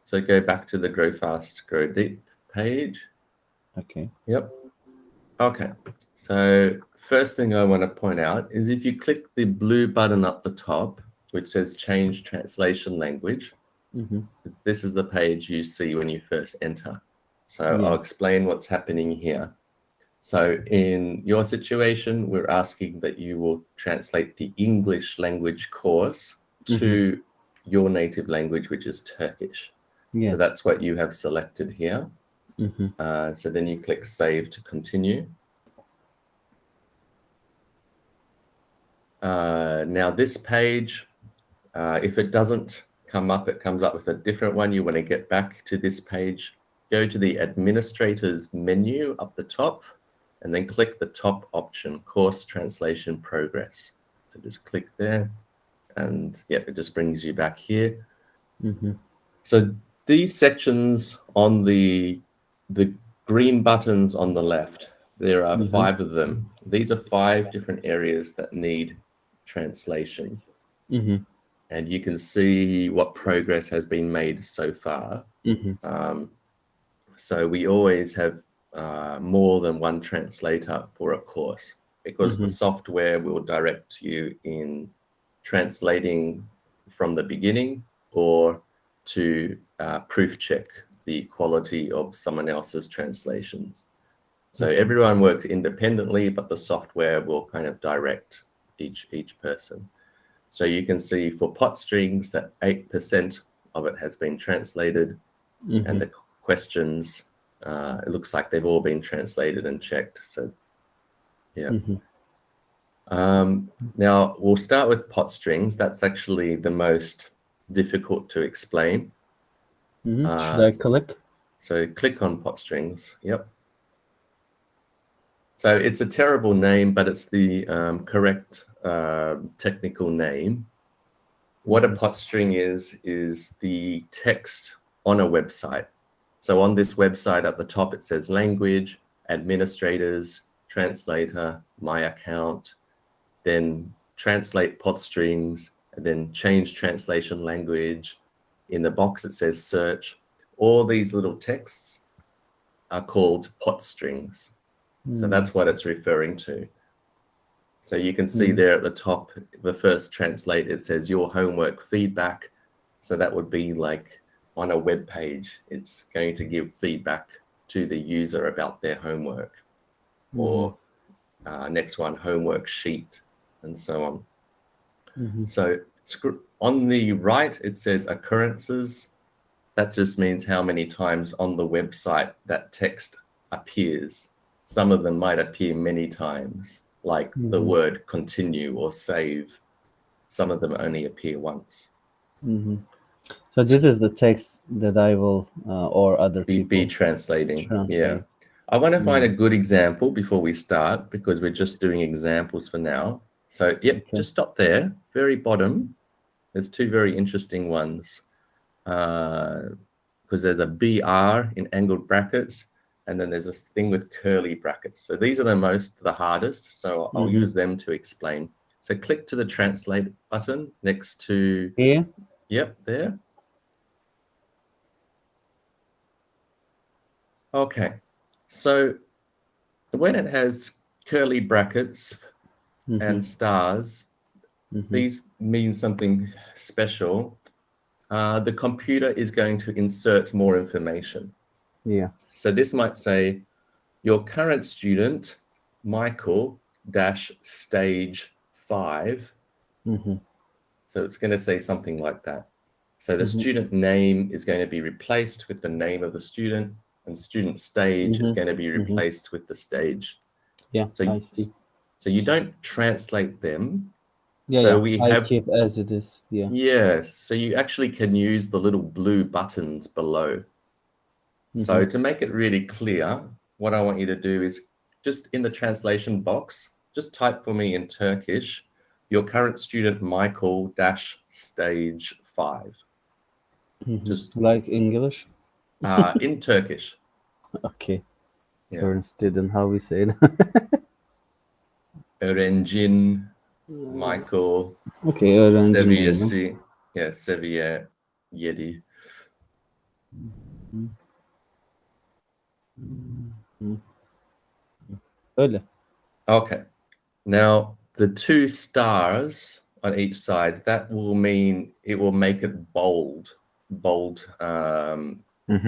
So go back to the Grow Fast, Grow Deep page. Okay. Yep. Okay. So first thing I want to point out is if you click the blue button up the top, which says Change Translation Language, this is the page you see when you first enter. So I'll explain what's happening here. So in your situation, we're asking that you will translate the English language course to your native language, which is Turkish. Yes. So that's what you have selected here. So then you click Save to continue. Now this page, if it doesn't come up, it comes up with a different one. You want to get back to this page, go to the Administrators menu up the top, and then click the top option, Course Translation Progress. So just click there, and it just brings you back here. So these sections on the green buttons on the left, there are 5 of them. These are 5 different areas that need translation. And you can see what progress has been made so far. So we always have more than one translator for a course, because the software will direct you in translating from the beginning or to proof check the quality of someone else's translations. So everyone works independently, but the software will kind of direct each person. So you can see for pot strings that 8% of it has been translated, and the questions, it looks like they've all been translated and checked. So now we'll start with pot strings. That's actually the most difficult to explain. Should I click? So click on pot strings. Yep. So it's a terrible name, but it's the correct technical name. What a pot string is the text on a website. So on this website at the top, it says language, administrators, translator, my account, then translate pot strings, and then change translation language. In the box, it says search. All these little texts are called pot strings. So that's what it's referring to. So you can see there at the top, the first translate, it says your homework feedback. So that would be like on a web page, it's going to give feedback to the user about their homework. Or next one, homework sheet, and so on. So on the right, it says occurrences. That just means how many times on the website that text appears. Some of them might appear many times, like the word continue or save. Some of them only appear once. So this is the text that I will, or other people, be translating. translate. Yeah. I want to find a good example before we start, because we're just doing examples for now. So, just stop there, very bottom. There's 2 very interesting ones, because there's a BR in angled brackets, and then there's this thing with curly brackets. So these are the hardest, so I'll use them to explain. So click to the translate button next to... Here? Yep, there. Okay, so when it has curly brackets and stars, these mean something special. The computer is going to insert more information. Yeah. So this might say, your current student, Michael, stage 5. So it's going to say something like that. So the student name is going to be replaced with the name of the student, and student stage is going to be replaced with the stage. Yeah, so I see. So you don't translate them. Yeah, so yeah. we I have keep as it is. Yeah. Yes. So you actually can use the little blue buttons below. So to make it really clear, what I want you to do is just in the translation box, just type for me in Turkish, your current student Michael stage 5. Just like English? in Turkish. Okay. Yeah. Current student, how we say it? Öğrencin Michael. Okay, öğrencim. Seviyesi. Yeah, seviye 7. Öyle. Okay. Now, the 2 stars on each side, that will mean it will make it bold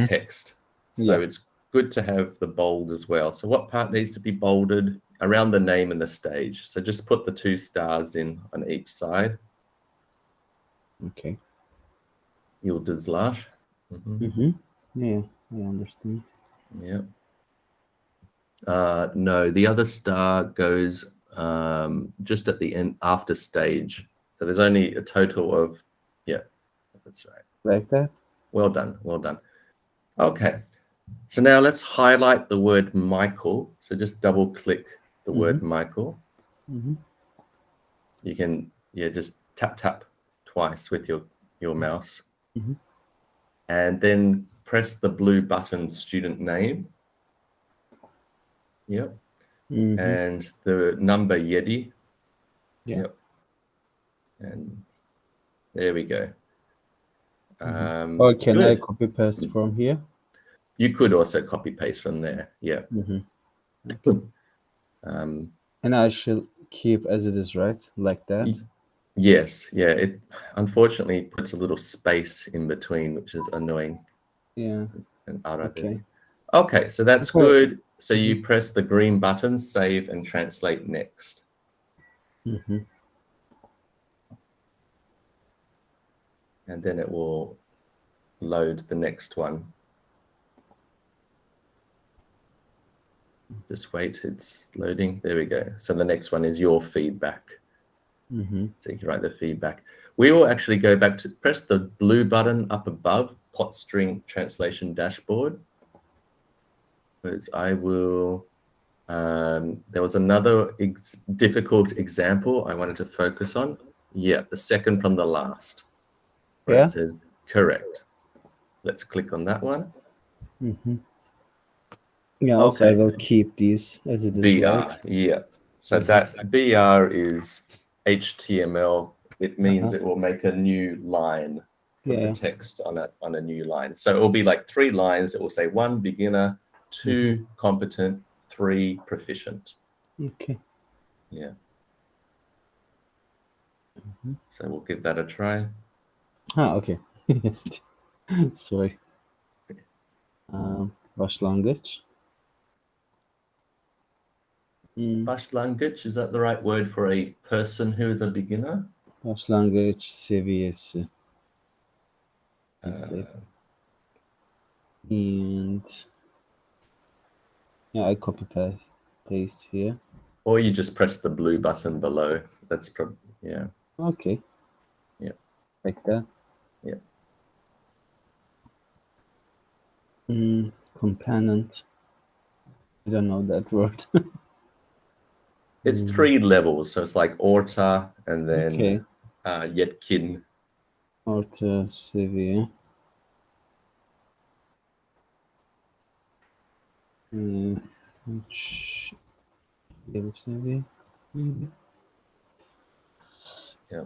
text. So Yeah. it's good to have the bold as well. So what part needs to be bolded? Around the name and the stage. So just put the 2 stars in on each side. Okay. Yıldızlar. Yeah, I understand. Yeah. No, the other star goes just at the end after stage. So there's only a total of, yeah, that's right. Like that? Well done, well done. Okay, so now let's highlight the word Michael. So just double click the word Michael. You can, just tap twice with your mouse. And then press the blue button, student name. Yep. And the number 7. Yeah. Yep. And there we go. Or can I Good. copy paste from here? You could also copy paste from there. Yeah. And I shall keep as it is, right? Like that? Yes. Yeah. It unfortunately puts a little space in between, which is annoying. Yeah. And Arabic. Okay. Okay. So that's Okay. good. So you press the green button, save and translate next. And then it will load the next one. Just wait, it's loading. There we go. So the next one is your feedback. So you can write the feedback. We will actually go back to press the blue button up above, pot string translation dashboard. Because I will, there was another difficult example I wanted to focus on. Yeah, the second from the last, where it says correct. Let's click on that one. Yeah, also I will keep these as it is, BR, right? yeah. So that BR is HTML. It means it will make a new line, put the text on a new line. So it will be like 3 lines. It will say 1 beginner, 2 competent, 3 proficient. Okay. Yeah. So we'll give that a try. Okay. Sorry. Başlangıç. Başlangıç, is that the right word for a person who is a beginner? Başlangıç seviyesi. And yeah, I copy paste here. Or you just press the blue button below. That's probably, yeah. Okay. Yeah. Like that. Yeah. Component. I don't know that word. It's 3 levels. So it's like orta and then yetkin. Orta seviye. Level seviye. Yeah.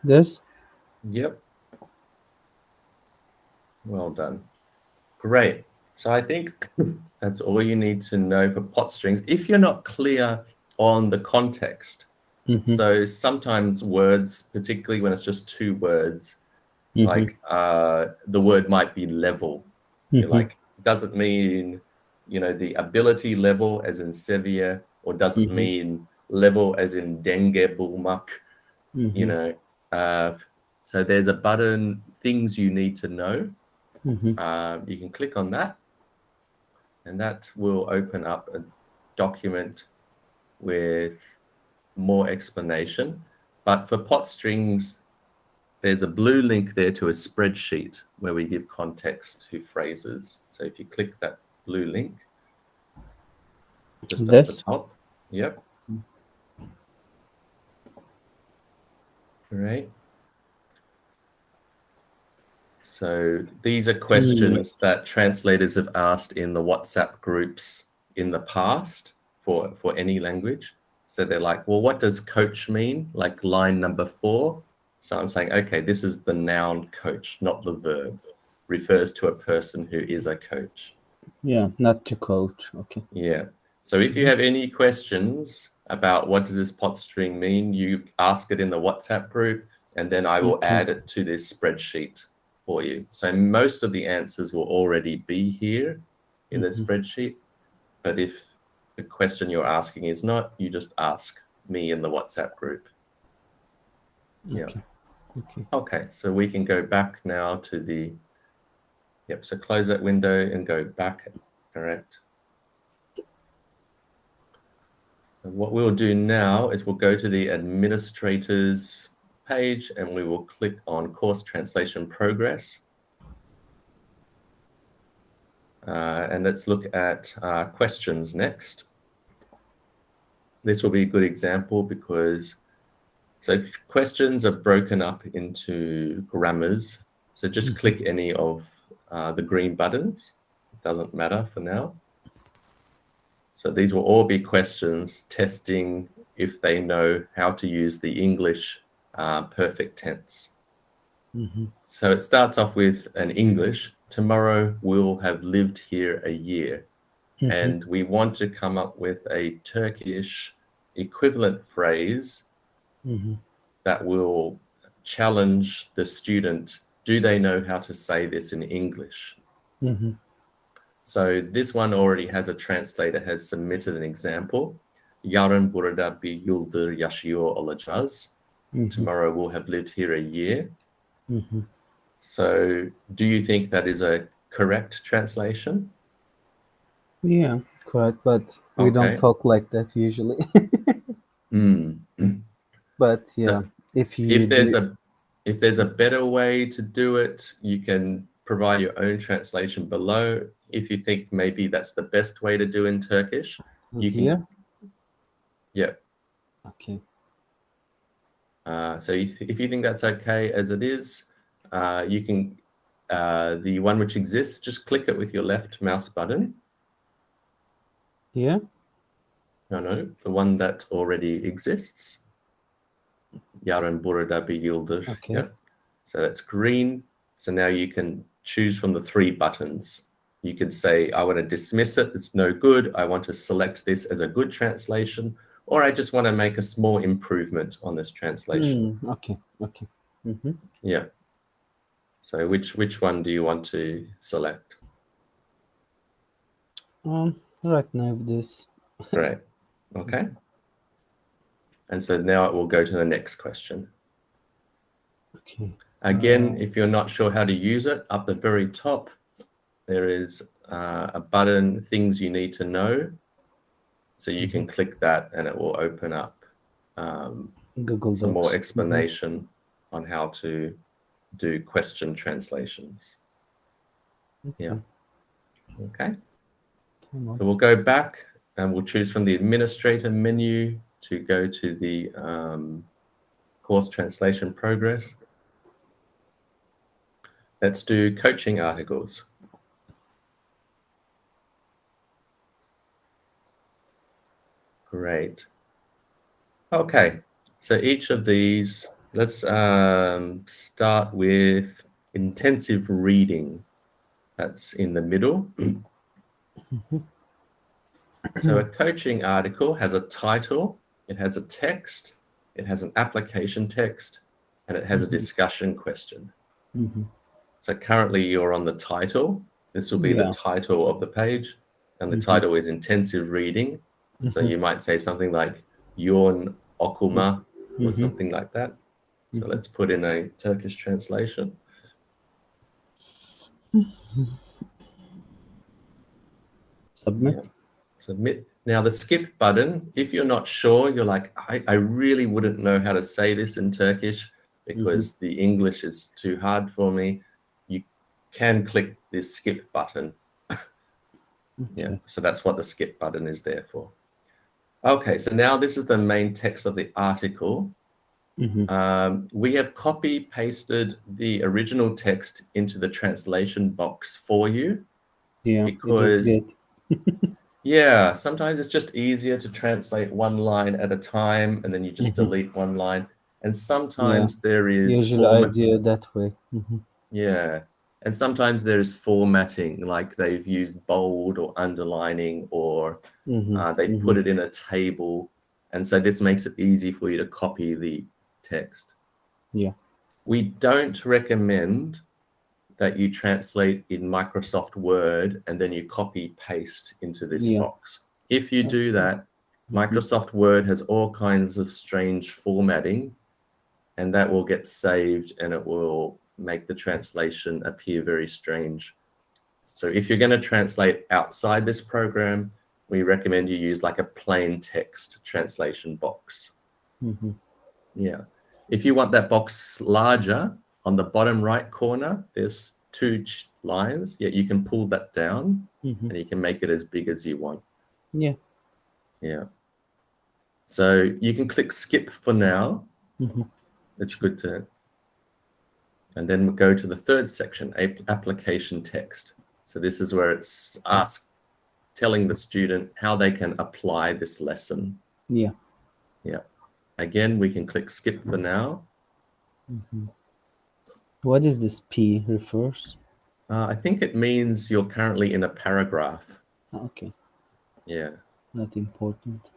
This? Yep. Well done. Great. So I think that's all you need to know for pot strings. If you're not clear on the context, so sometimes words, particularly when it's just 2 words, like the word might be level. Like, does it mean, the ability level as in seviye, or does it mean level as in denge bulmak? So there's a button, things you need to know. You can click on that, and that will open up a document with more explanation. But for pot strings, there's a blue link there to a spreadsheet where we give context to phrases. So if you click that blue link, just at the top. Yep. Great. So these are questions that translators have asked in the WhatsApp groups in the past for any language. So they're like, well, what does coach mean? Like line number 4. So I'm saying, okay, this is the noun coach, not the verb. refers to a person who is a coach. Yeah, not to coach. Okay. Yeah. So if you have any questions about what does this pot string mean, you ask it in the WhatsApp group, and then I will add it to this spreadsheet for you. So most of the answers will already be here in the spreadsheet. But if the question you're asking is not, you just ask me in the WhatsApp group. Yeah. Okay, so we can go back now to the, so close that window and go back, correct? And what we'll do now is we'll go to the administrators page and we will click on course translation progress. And let's look at questions next. This will be a good example because so questions are broken up into grammars. So just click any of the green buttons. It doesn't matter for now. So these will all be questions testing if they know how to use the English perfect tense. So it starts off with an English. Tomorrow we'll have lived here a year. And we want to come up with a Turkish equivalent phrase that will challenge the student. Do they know how to say this in English? So this one already has a translator has submitted an example. Yarın burada bir yıldır yaşıyor olacağız. Tomorrow we'll have lived here a year. So do you think that is a correct translation? Yeah, correct. But we don't talk like that usually. But yeah, so if there's a better way to do it, you can provide your own translation below. If you think maybe that's the best way to do in Turkish, you can. Yeah. Okay. So if you think that's okay as it is, you can, the one which exists, just click it with your left mouse button. Yeah? No, the one that already exists. Yarın burada bir yıldır. Okay. Yeah. So that's green. So now you can choose from the three buttons. You could say, I want to dismiss it. It's no good. I want to select this as a good translation, or I just want to make a small improvement on this translation. Okay. Yeah. So which one do you want to select? Right now this. Great. Okay. And so now it will go to the next question. Okay. Again, if you're not sure how to use it, up the very top, there is a button, things you need to know. So you can click that and it will open up Google some Docs. more explanation on how to do question translations. Yeah. Okay. So we'll go back and we'll choose from the administrator menu to go to the course translation progress. Let's do coaching articles. Great. Okay, so each of these, let's start with intensive reading. That's in the middle. So a coaching article has a title, it has a text, it has an application text, and it has a discussion question. So currently you're on the title. This will be the title of the page, and the title is intensive reading. So you might say something like yoğun okuma or something like that. So let's put in a Turkish translation. Submit. Yeah. Submit. Now the skip button, if you're not sure, you're like, I really wouldn't know how to say this in Turkish because the English is too hard for me. You can click this skip button. Yeah, so that's what the skip button is there for. Okay, so now this is the main text of the article. We have copy pasted the original text into the translation box for you. Yeah, because it is good. yeah, sometimes it's just easier to translate one line at a time and then you just delete one line. And sometimes there is Usually I do that way. yeah, And sometimes there's formatting, like they've used bold or underlining, or they've put it in a table. And so this makes it easy for you to copy the text. Yeah. We don't recommend that you translate in Microsoft Word and then you copy paste into this box. If you do that, Microsoft Word has all kinds of strange formatting, and that will get saved and it will make the translation appear very strange. So if you're going to translate outside this program, we recommend you use like a plain text translation box. Yeah. If you want that box larger, on the bottom right corner, there's 2 lines. Yeah, you can pull that down and you can make it as big as you want. Yeah. Yeah. So you can click skip for now. It's good to, and then we'll go to the third section, application text. So this is where it's telling the student how they can apply this lesson. Yeah. Yeah. Again, we can click skip for now. What is this P refers? I think it means you're currently in a paragraph. Okay. Yeah. Not important.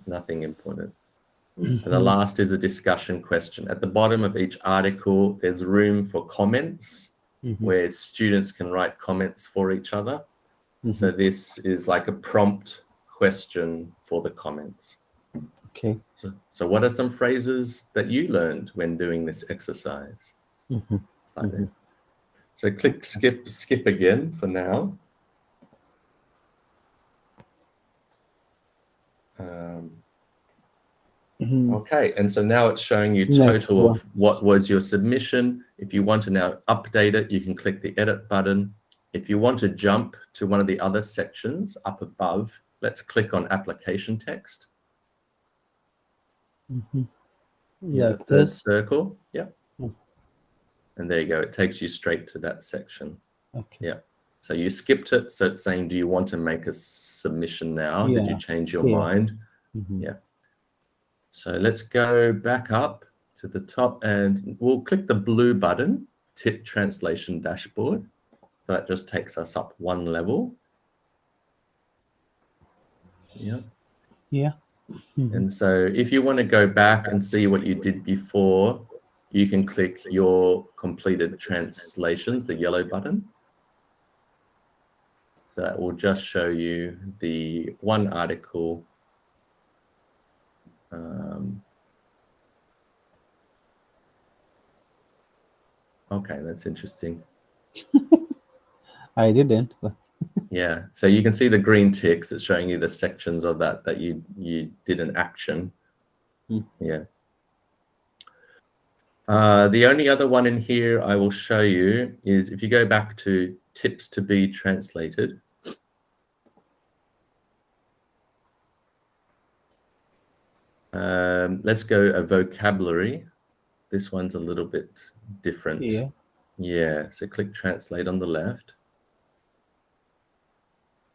Nothing important. And the last is a discussion question. At the bottom of each article, there's room for comments where students can write comments for each other. So this is like a prompt question for the comments. Okay. So what are some phrases that you learned when doing this exercise? It's like this. So click skip again for now. Okay, and so now it's showing you total of what was your submission. If you want to now update it, you can click the edit button. If you want to jump to one of the other sections up above, let's click on application text. Yeah, the third circle. Yeah. And there you go. It takes you straight to that section. Okay. Yeah. So you skipped it. So it's saying, do you want to make a submission now? Did you change your mind? Yeah. So let's go back up to the top and we'll click the blue button, Tip Translation Dashboard. So that just takes us up one level. Yeah. Yeah. And so if you want to go back and see what you did before, you can click your completed translations, the yellow button. So that will just show you the one article. Okay, that's interesting. I didn't, but yeah. So you can see the green ticks. It's showing you the sections of that you did an action. Yeah. The only other one in here I will show you is if you go back to tips to be translated. Let's go a vocabulary. This one's a little bit different. Yeah. So click translate on the left.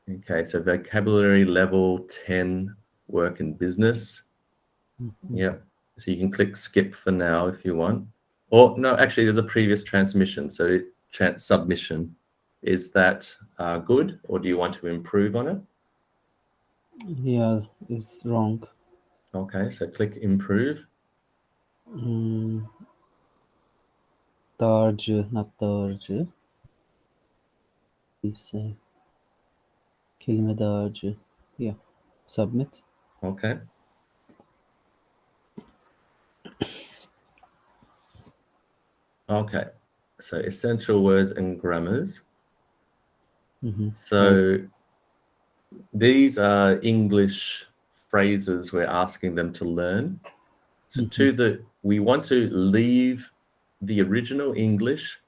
Okay, so vocabulary level 10, work and business. Yeah, so you can click skip for now if you want. Or no, actually there's a previous transmission, so submission. Is that good, or do you want to improve on it? Yeah, it's wrong. Okay, so click improve. Dağarcı, not dağarcı. Say kelime dağarcı. Yeah. Submit. Okay. Okay, so essential words and grammars. So these are English phrases we're asking them to learn. So we want to leave the original English,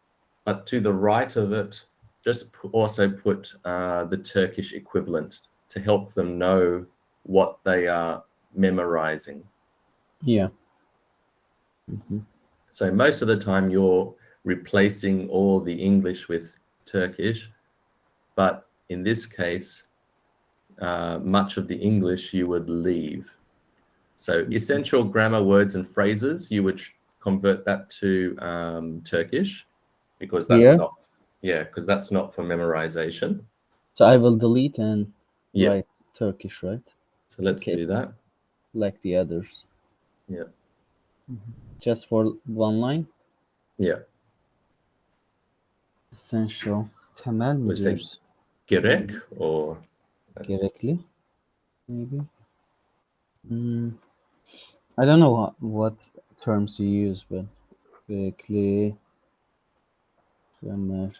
but to the right of it, just also put the Turkish equivalent to help them know what they are memorizing. Yeah. So most of the time you're replacing all the English with Turkish, but in this case, much of the English you would leave. So essential grammar words and phrases, you would convert that to Turkish, because that's not Yeah, because that's not for memorization. So I will delete and Yeah. write Turkish, right? So let's Okay, do that. like the others. Yeah. Just for one line. Yeah. Essential. Temel mi We say diyoruz? gerek or Gerekli. Maybe. I don't know what terms you use, but gerekli, grammar,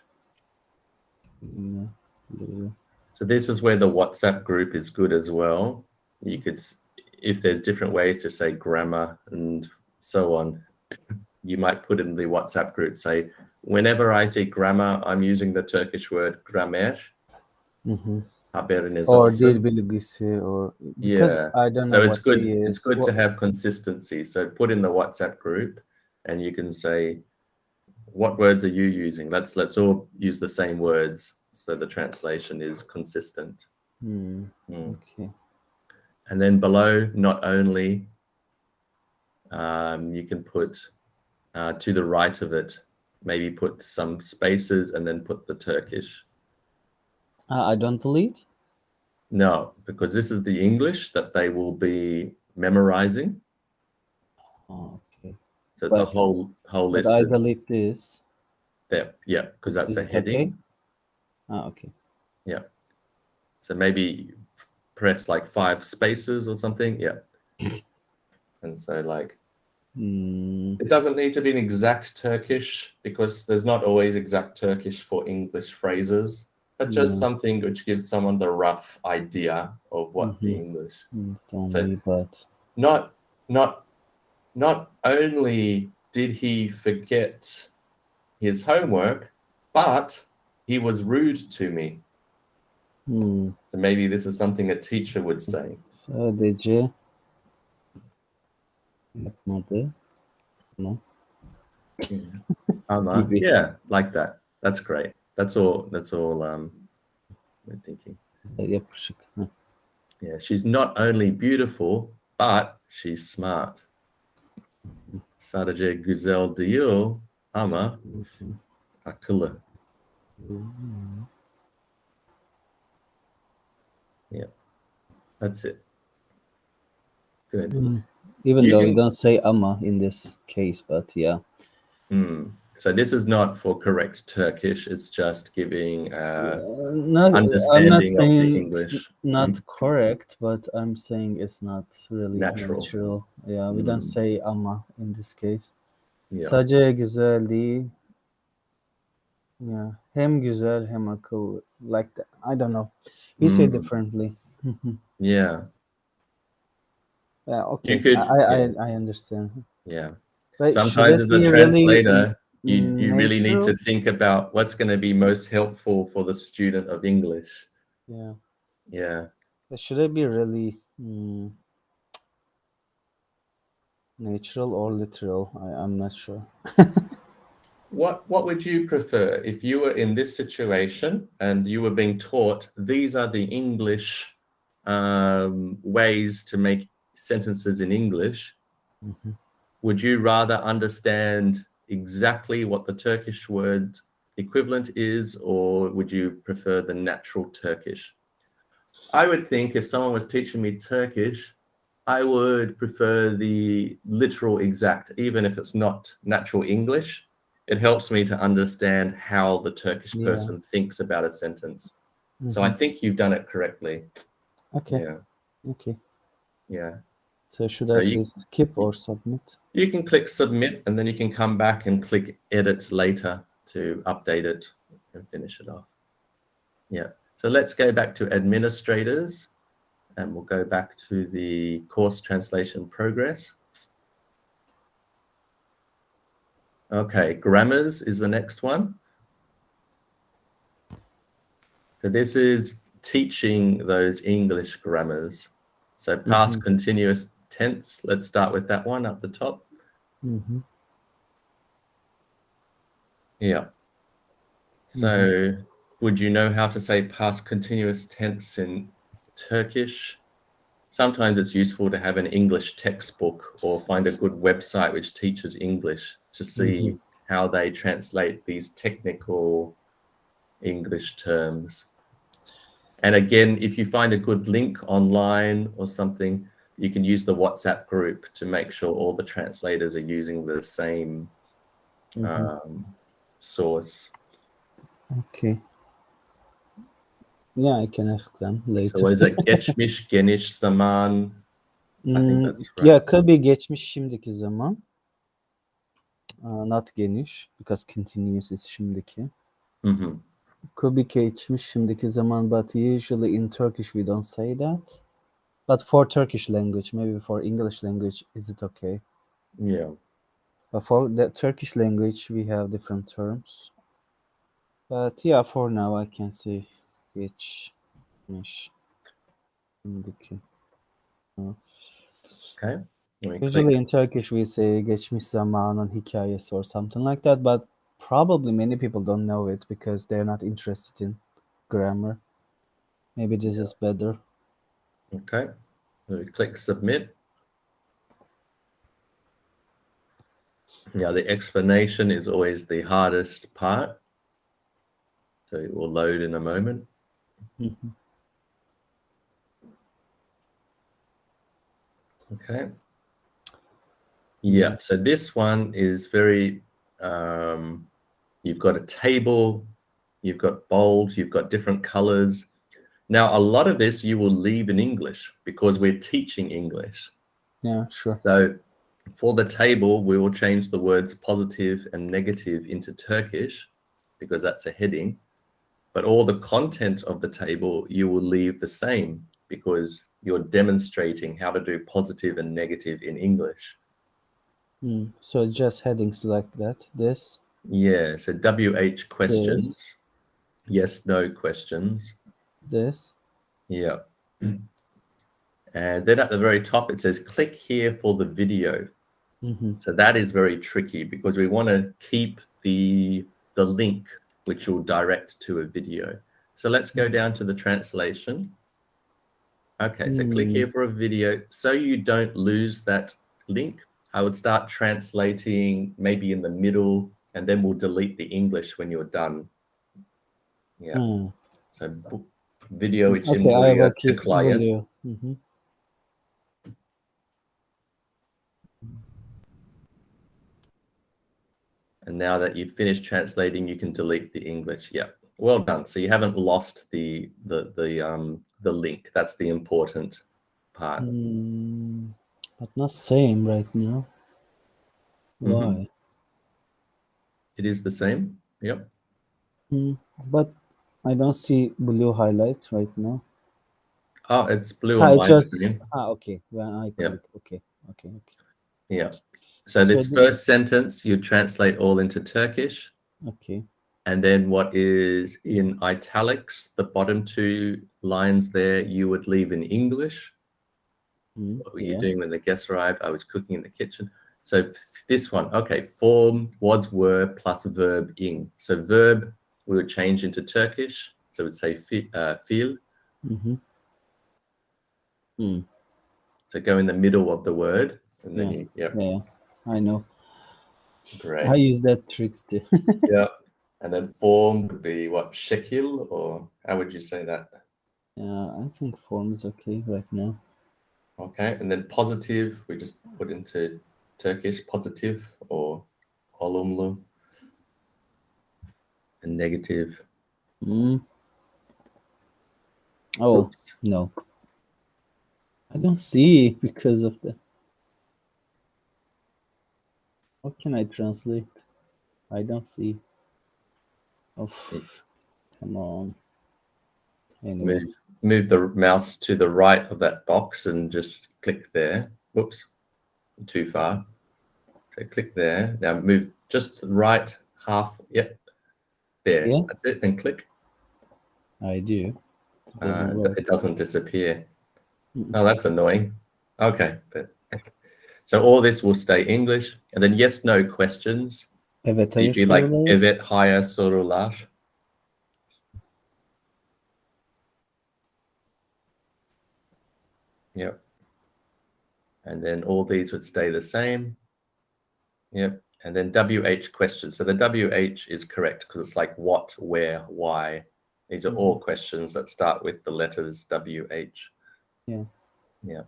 so this is where the WhatsApp group is good as well. You could, if there's different ways to say grammar and so on, you might put in the WhatsApp group, say, whenever I say grammar, I'm using the Turkish word gramer. Haberiniz or dil olsun. bilgisi, or because Yeah. I don't know So it's what they good. It's is. good to have consistency. So put in the WhatsApp group, and you can say, what words are you using? Let's all use the same words, so the translation is consistent. Okay. And then below, not only, you can put to the right of it, maybe put some spaces and then put the Turkish. I don't delete. No, because this is the English that they will be memorizing. Oh, okay. So it's a whole But list I of delete this. there. Yeah, because that's Is a it okay? heading. Okay. Yeah. So maybe press like 5 spaces or something. Yeah. And so like, it doesn't need to be an exact Turkish, because there's not always exact Turkish for English phrases, but just something which gives someone the rough idea of what the English. So But not only did he forget his homework, but he was rude to me. So maybe this is something a teacher would say. sadece yapmadı. No. Gibi. Yeah, like that. That's great. That's all we're thinking. Yapışık. Yeah, she's not only beautiful, but she's smart. Sadece güzel değil ama akıllı. Yeah, that's it. Good. Even You though can- we don't say ama in this case, but yeah. So this is not for correct Turkish. It's just giving I'm not understanding of the saying English. it's not correct, but I'm saying it's not really Natural. natural. Yeah, we don't say ama in this case. Yeah. Sadece güzel değil. Yeah, hem güzel hem akıllı. Like that. I don't know. We say differently. Yeah. Yeah, okay. You could. I understand. Yeah. But should Sometimes it as a be really translator, you really need natural? to think about what's going to be most helpful for the student of English. Yeah. Yeah. But should it be really natural or literal? I'm not sure. What would you prefer if you were in this situation and you were being taught these are the English ways to make sentences in English? Would you rather understand exactly what the Turkish word equivalent is, or would you prefer the natural Turkish? I would think if someone was teaching me Turkish, I would prefer the literal exact, even if it's not natural English. It helps me to understand how the Turkish person thinks about a sentence. So I think you've done it correctly. Okay. Yeah. Okay. Yeah. So should I say skip or submit? You can click submit, and then you can come back and click edit later to update it and finish it off. Yeah. So let's go back to administrators, and we'll go back to the course translation progress. Okay, grammars is the next one. So this is teaching those English grammars. So past continuous tense, let's start with that one up the top. Yeah. So would you know how to say past continuous tense in Turkish? Sometimes it's useful to have an English textbook or find a good website which teaches English to see how they translate these technical English terms. And again, if you find a good link online or something, you can use the WhatsApp group to make sure all the translators are using the same source. Okay. Yeah, I can ask them So later. what is it? Geçmiş, geniş zaman. I think that's right. Yeah, could be geçmiş şimdiki zaman. Not geniş, because continuous is şimdiki. Could be geçmiş şimdiki zaman, but usually in Turkish we don't say that. But for Turkish language, maybe for English language, is it okay? Yeah. But for the Turkish language, we have different terms. But yeah, for now, I can say geçmiş şimdiki. Okay. Usually in Turkish, we say geçmiş zamanın hikayesi or something like that. But probably many people don't know it because they're not interested in grammar. Maybe this is better. Okay. So we click submit. Now the explanation is always the hardest part. So it will load in a moment. Okay. Yeah. So this one is very, you've got a table, you've got bold, you've got different colors. Now, a lot of this you will leave in English because we're teaching English. Yeah, sure. So for the table, we will change the words positive and negative into Turkish because that's a heading. But all the content of the table, you will leave the same because you're demonstrating how to do positive and negative in English. So just headings like that. This. Yeah, so WH questions. Yes, no questions. This. Yeah. And then at the very top, it says, click here for the video. So that is very tricky because we want to keep the link, which will direct to a video. So let's go down to the translation. Okay, so click here for a video. So you don't lose that link, I would start translating maybe in the middle, and then we'll delete the English when you're done. Yeah. So video için Okay, I will buraya keep tıklayın. video. And now that you've finished translating, you can delete the English. Yeah, well done. So you haven't lost the link. That's the important part. But not same right now. Why? It is the same. Yep. But I don't see blue highlight right now. Oh, it's blue on my screen. Okay. When I click, okay. Yeah. So this first sentence, you translate all into Turkish. Okay. And then what is in italics, the bottom two lines there, you would leave in English. What were you doing when the guests arrived? I was cooking in the kitchen. So this one, okay, form was, were plus verb ing. So verb we would change into Turkish. So we'd say feel. So go in the middle of the word. And then yeah, I know. Great. I use that tricks too. Yeah. And then form would be what, shekil, or how would you say that? Yeah, I think form is okay right now. Okay, and then positive, we just put into Turkish positive or olumlu, and negative. Oh, Oops. no. I don't see because of the... How can I translate? I don't see. Oh, come on. Anyway. Move the mouse to the right of that box and just click there. Whoops, too far. So click there. Now move just to the right half. Yep, there. Yeah? That's it. And click. I do. It doesn't work. It doesn't disappear. Oh, that's annoying. Okay, but so all this will stay English, and then yes, no questions. Evet, You'd hayır be like soruları. evet, hayır sorular. Yep. And then all these would stay the same. Yep. And then WH questions. So the WH is correct because it's like what, where, why. These are all questions that start with the letters WH. Yeah. Yeah.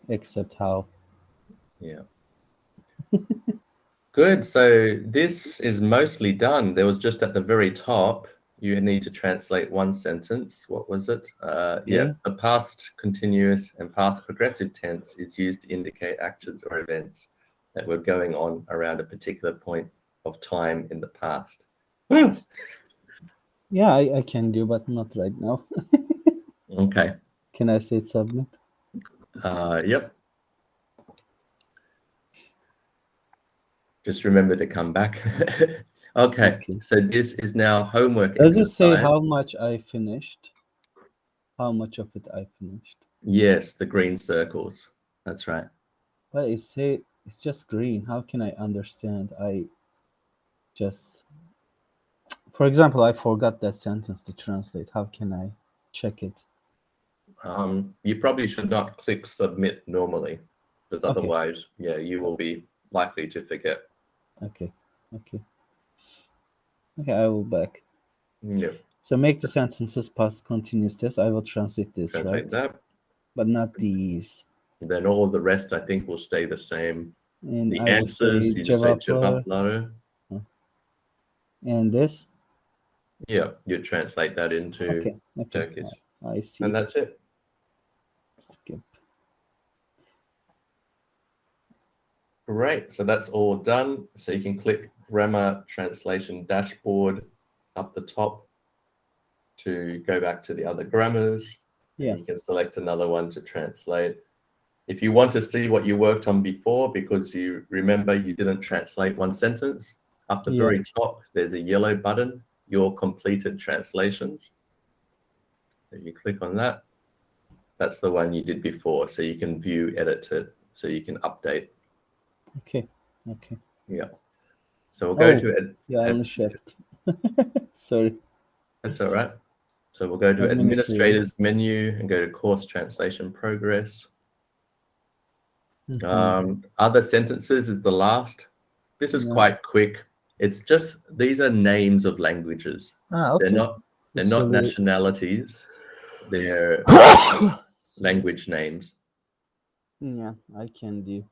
Except how. Yeah. Good. So this is mostly done. There was just at the very top, you need to translate one sentence. What was it? Yeah, the past continuous and past progressive tense is used to indicate actions or events that were going on around a particular point of time in the past. Yeah, I can do, but not right now. Okay. Can I say submit? Yep. Just remember to come back. Okay. So this is now homework Does exercise. it say how much I finished? How much of it I finished? Yes, the green circles. That's right. But it's just green. How can I understand? For example, I forgot that sentence to translate. How can I check it? You probably should not click submit normally, because otherwise, yeah, you will be likely to forget. Okay, I will back. Yeah. So make the sentences past continuous tense. I will translate this, Translate right? that. But not these. Then all the rest, I think, will stay the same. And The I will answers, say you just say cevaplar. cevaplar. And this? Yeah, you translate that into Turkish. I see. And that's it. Skip. Great. So that's all done. So you can click Grammar Translation Dashboard up the top to go back to the other grammars. Yeah. And you can select another one to translate. If you want to see what you worked on before, because you remember you didn't translate one sentence, up the very top, there's a yellow button, Your Completed Translations. So you click on that. That's the one you did before. So you can view, edit it, so you can update. Okay. Yeah. So we'll go to yanlış Sorry. That's all right. So we'll go to Administrators menu and go to Course Translation Progress. Other sentences is the last. This is quite quick. It's just, these are names of languages. They're not nationalities. They're language names. Yeah, I can do.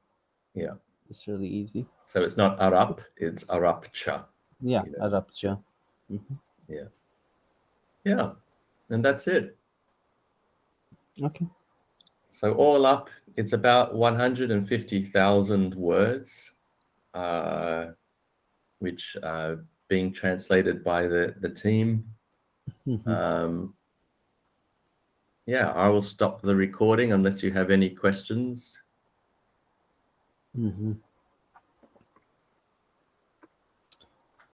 Yeah. It's really easy. So it's not Arap, it's Arapça. Yeah, Arapça. Yeah. Yeah. And that's it. Okay. So all up, it's about 150,000 words, which are being translated by the team. Yeah, I will stop the recording unless you have any questions.